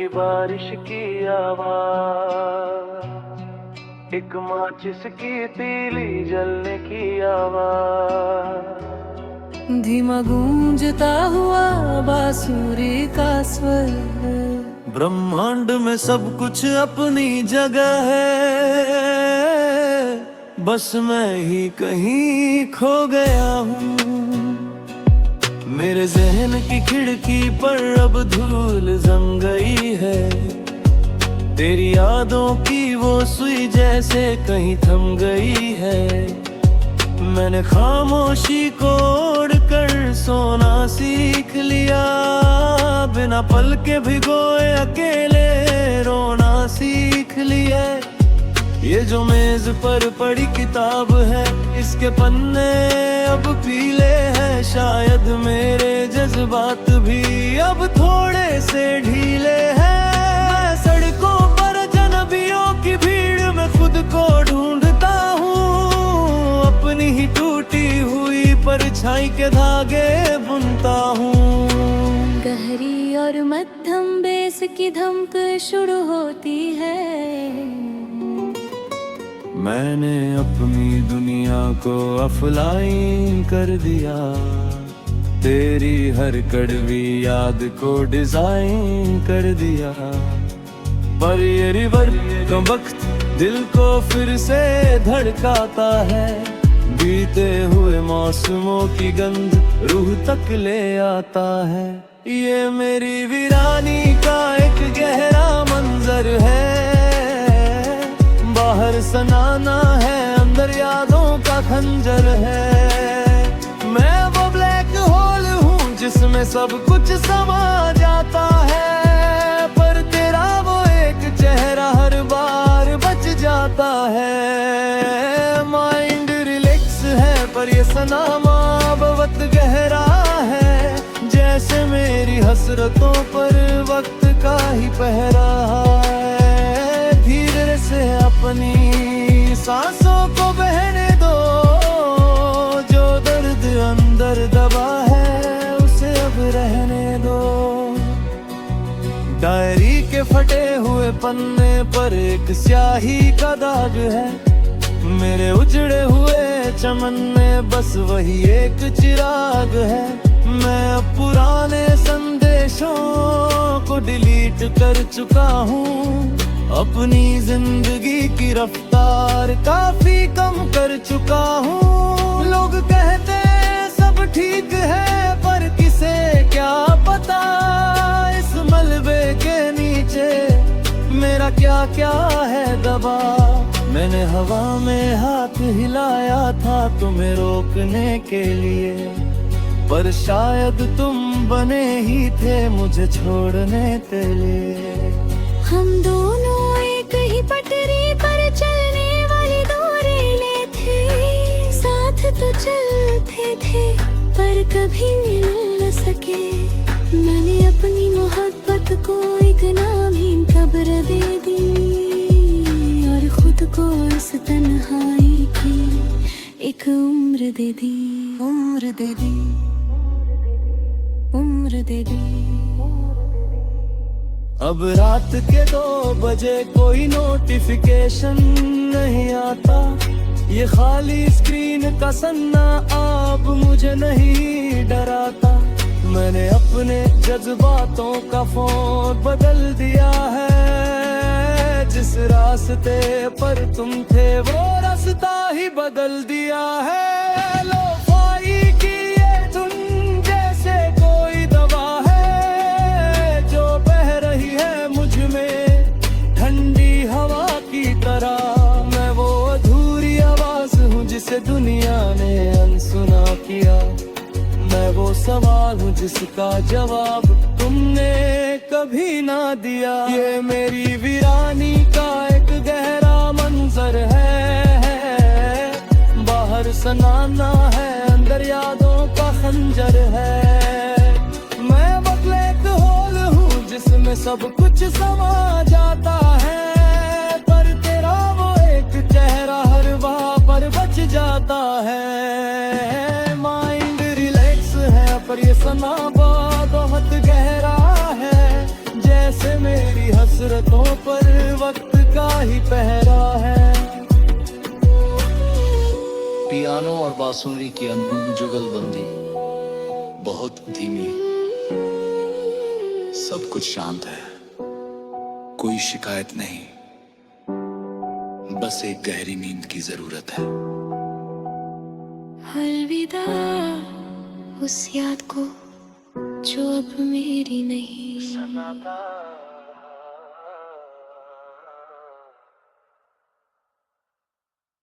बारिश की आवाज़, एक माचिस की तीली जलने की आवाज़, धीमा गूंजता हुआ बांसुरी का स्वर। ब्रह्मांड में सब कुछ अपनी जगह है, बस मैं ही कहीं खो गया हूँ। मेरे जहन की खिड़की पर अब धूल जम गई है, तेरी यादों की वो सुई जैसे कहीं थम गई है। मैंने खामोशी को ओढ़कर सोना सीख लिया, बिना पल के भिगोए अकेले रोना सीख लिया। ये जो मेज पर पड़ी किताब है, इसके पन्ने अब पीले हैं, शायद मेरे जज्बात भी अब थोड़े से ढीले हैं। सड़कों पर अजनबियों की भीड़ में खुद को ढूंढता हूँ, अपनी ही टूटी हुई परछाई के धागे बुनता हूँ। गहरी और मध्यम बेस की धमक शुरू होती है। मैंने अपनी दुनिया को अफलाइन कर दिया, तेरी हर कड़वी याद को डिजाइन कर दिया। पर ये रिवर का वक्त दिल को फिर से धड़काता है, बीते हुए मौसमों की गंध रूह तक ले आता है। ये मेरी वीरानी का एक गहरा मंजर है, बाहर सनाना है, अंदर यादों का खंजर है। मैं वो ब्लैक होल हूँ जिसमें सब कुछ समा जाता है, पर तेरा वो एक चेहरा हर बार बच जाता है। माइंड रिलैक्स है पर ये सनामा बहुत गहरा है, जैसे मेरी हसरतों पर वक्त का ही पहरा है। धीरे से अपनी सांसों को बहने दो, जो दर्द अंदर दबा है उसे अब रहने दो। डायरी के फटे हुए पन्ने पर एक स्याही का दाग है, मेरे उजड़े हुए चमन में बस वही एक चिराग है। मैं अब पुराने संदेशों को डिलीट कर चुका हूँ, अपनी जिंदगी की रफ्तार काफी कम कर चुका हूँ। लोग कहते हैं सब ठीक है, पर किसे क्या पता इस मलबे के नीचे मेरा क्या क्या है दबा। मैंने हवा में हाथ हिलाया था तुम्हें रोकने के लिए, पर शायद तुम बने ही थे मुझे छोड़ने के लिए। हम दोनों एक ही पटरी पर चलने वाली दो रेलें थे, साथ तो चलते थे पर कभी मिल न सके। मैंने अपनी मोहब्बत को एक नामहीन कब्र दे दी, और खुद को इस तन्हाई की एक उम्र दे दी। उम्र दे दी, उम्र दे दी। अब रात के 2 बजे कोई नोटिफिकेशन नहीं आता, ये खाली स्क्रीन का सन्ना अब मुझे नहीं डराता। मैंने अपने जज्बातों का फोन बदल दिया है, जिस रास्ते पर तुम थे वो रास्ता ही बदल दिया है। लो-फाई की ये धुन जैसे कोई दवा है, जो बह रही है मुझ में ठंडी हवा की तरह। मैं वो अधूरी आवाज हूँ जिसे दुनिया ने अनसुना किया, मैं वो सवाल हूँ जिसका जवाब तुमने कभी ना दिया। ये मेरी वीरानी का एक गहरा मंजर है, बाहर सनाना है, अंदर यादों का खंजर है। मैं वो ब्लैक होल हूँ जिसमें सब कुछ समा जाता है, पर तेरा वो एक चेहरा हर वहाँ पर बच जाता है। माइंड रिलैक्स है पर ये समा बहुत गहरा है, जैसे से मेरी हसरतों पर वक्त का ही पहरा है। पियानो और बांसुरी की अनमोल जुगलबंदी बहुत धीमी, सब कुछ शांत है, कोई शिकायत नहीं, बस एक गहरी नींद की जरूरत है। अलविदा उस याद को जो अब मेरी नहीं।